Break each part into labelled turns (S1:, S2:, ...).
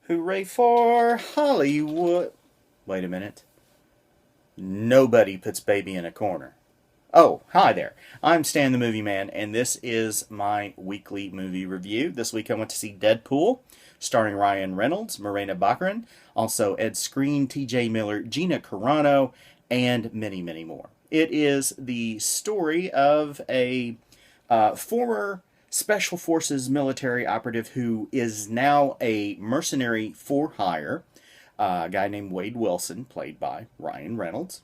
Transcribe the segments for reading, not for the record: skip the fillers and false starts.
S1: Hooray for Hollywood. Wait a minute. Nobody puts baby in a corner. Oh, hi there. I'm Stan the Movie Man, and this is my weekly movie review. This week I went to see Deadpool, starring Ryan Reynolds, Morena Baccarin, also Ed Skrein, TJ Miller, Gina Carano, and many, many more. It is the story of a former Special Forces military operative who is now a mercenary for hire, a guy named Wade Wilson, played by Ryan Reynolds.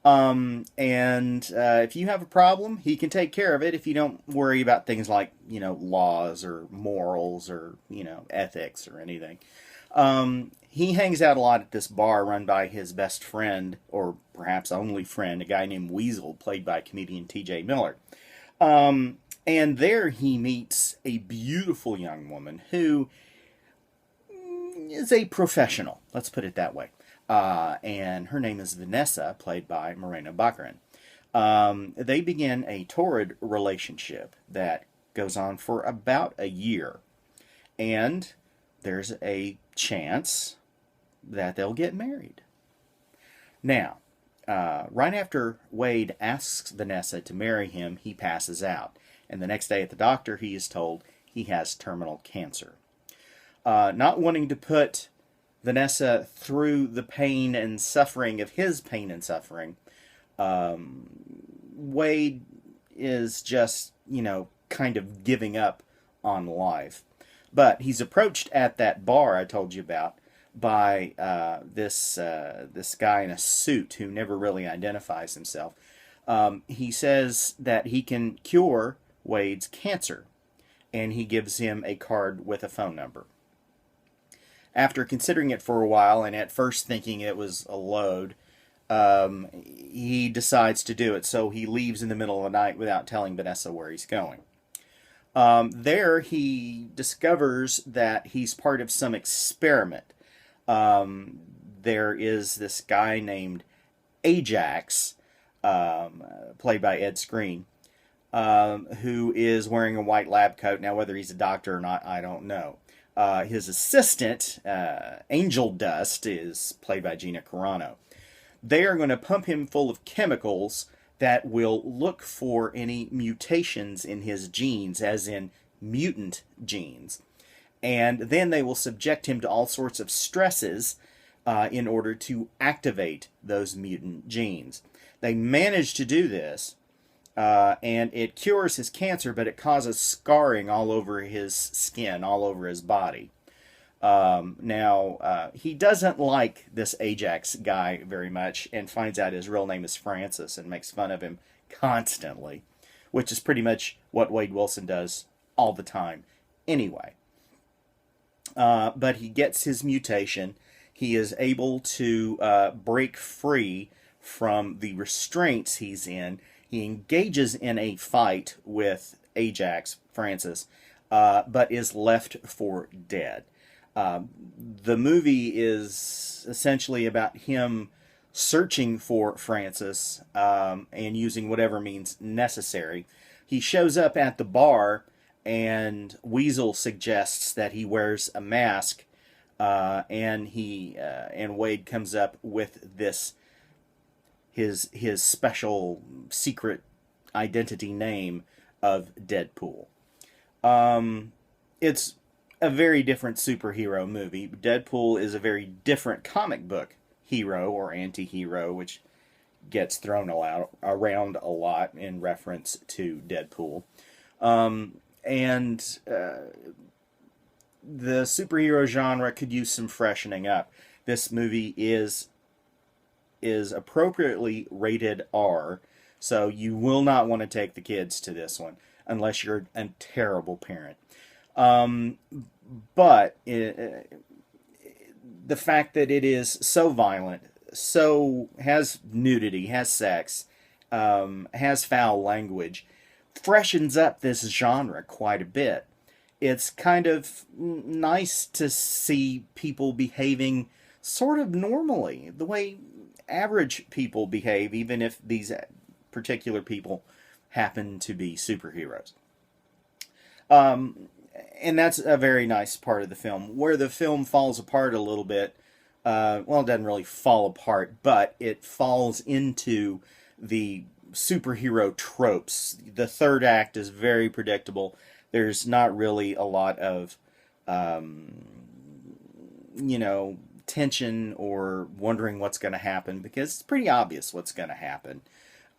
S1: If you have a problem, he can take care of it if you don't worry about things like, laws or morals or, ethics or anything. He hangs out a lot at this bar run by his best friend, or perhaps only friend, a guy named Weasel, played by comedian TJ Miller. And there he meets a beautiful young woman who is a professional, let's put it that way. And her name is Vanessa, played by Morena Baccarin. They begin a torrid relationship that goes on for about a year. And there's a chance that they'll get married. Now, right after Wade asks Vanessa to marry him, he passes out. And the next day at the doctor, he is told he has terminal cancer. Not wanting to put Vanessa through the pain and suffering of his pain and suffering, Wade is just, kind of giving up on life. But he's approached at that bar I told you about by this guy in a suit who never really identifies himself. He says that he can cure Wade's cancer, and he gives him a card with a phone number. After considering it for a while and at first thinking it was a load, he decides to do it. So he leaves in the middle of the night without telling Vanessa where he's going. There he discovers that he's part of some experiment. There is this guy named Ajax, played by Ed Skrein, who is wearing a white lab coat. Now, whether he's a doctor or not, I don't know. His assistant, Angel Dust, is played by Gina Carano. They are going to pump him full of chemicals that will look for any mutations in his genes, as in mutant genes. And then they will subject him to all sorts of stresses in order to activate those mutant genes. They manage to do this, and it cures his cancer, but it causes scarring all over his skin, all over his body. He doesn't like this Ajax guy very much and finds out his real name is Francis and makes fun of him constantly, which is pretty much what Wade Wilson does all the time anyway. But he gets his mutation. He is able to break free from the restraints he's in. He engages in a fight with Ajax, Francis, but is left for dead. The movie is essentially about him searching for Francis and using whatever means necessary. He shows up at the bar, and Weasel suggests that he wears a mask, and Wade comes up with this his special secret identity name of Deadpool. It's a very different superhero movie. Deadpool is a very different comic book hero or anti-hero, which gets thrown around a lot in reference to Deadpool. The superhero genre could use some freshening up. This movie is appropriately rated R, so you will not want to take the kids to this one unless you're a terrible parent. But the fact that it is so violent, so has nudity, has sex, has foul language, freshens up this genre quite a bit. It's kind of nice to see people behaving sort of normally, the way average people behave, even if these particular people happen to be superheroes. and that's a very nice part of the film. Where the film falls apart a little bit, well, it doesn't really fall apart, but it falls into the superhero tropes. The third act is very predictable. There's not really a lot of, you know, tension or wondering what's going to happen because it's pretty obvious what's going to happen.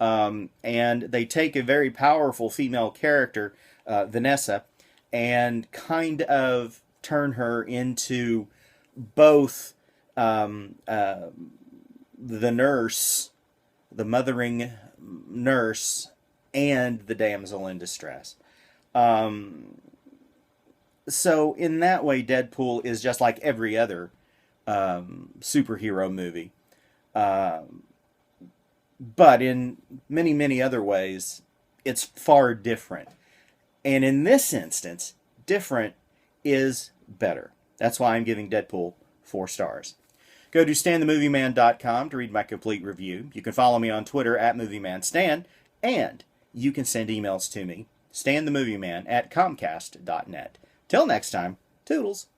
S1: And they take a very powerful female character, Vanessa, and kind of turn her into both the nurse, the mothering nurse, and the damsel in distress. So in that way, Deadpool is just like every other superhero movie. But in many, many other ways, it's far different. And in this instance, different is better. That's why I'm giving Deadpool 4 stars. Go to stanthemovieman.com to read my complete review. You can follow me on Twitter at MovieManStan, and you can send emails to me, stanthemovieman@comcast.net. Till next time, toodles.